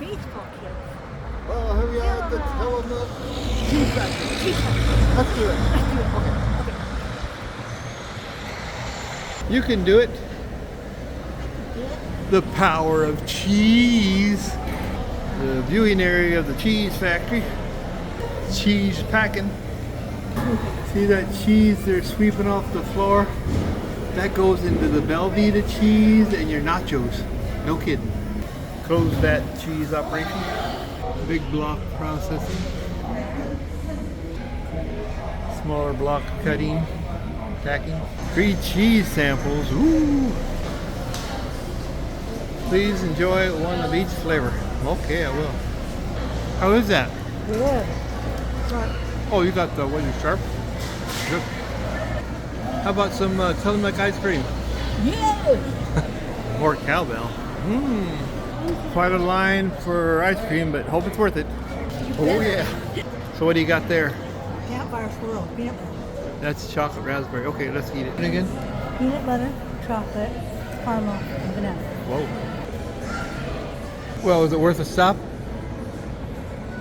baseball kids. Well, here we are at the Tillamook Cheese Factory. Cheese factory. Let's do it. Let's do it. Okay. You can do it. The power of cheese. The viewing area of the cheese factory. Cheese packing. See that cheese they're sweeping off the floor? That goes into the Velveeta cheese and your nachos. No kidding. Close that cheese operation. Big block processing. Smaller block cutting. Packing. Free cheese samples. Ooh. Please enjoy one of each flavor. Okay, I will. How is that? Good. Sharp. Oh, you got the one sharp? Good. How about some Tillamook ice cream? Yeah. Or cowbell. Mmm. Quite a line for ice cream, but hope it's worth it. Oh yeah. So what do you got there? Campfire swirl. Peanut butter. That's chocolate raspberry. Okay, let's eat it. And again? Peanut butter, chocolate, caramel, and vanilla. Whoa. Well, is it worth a stop?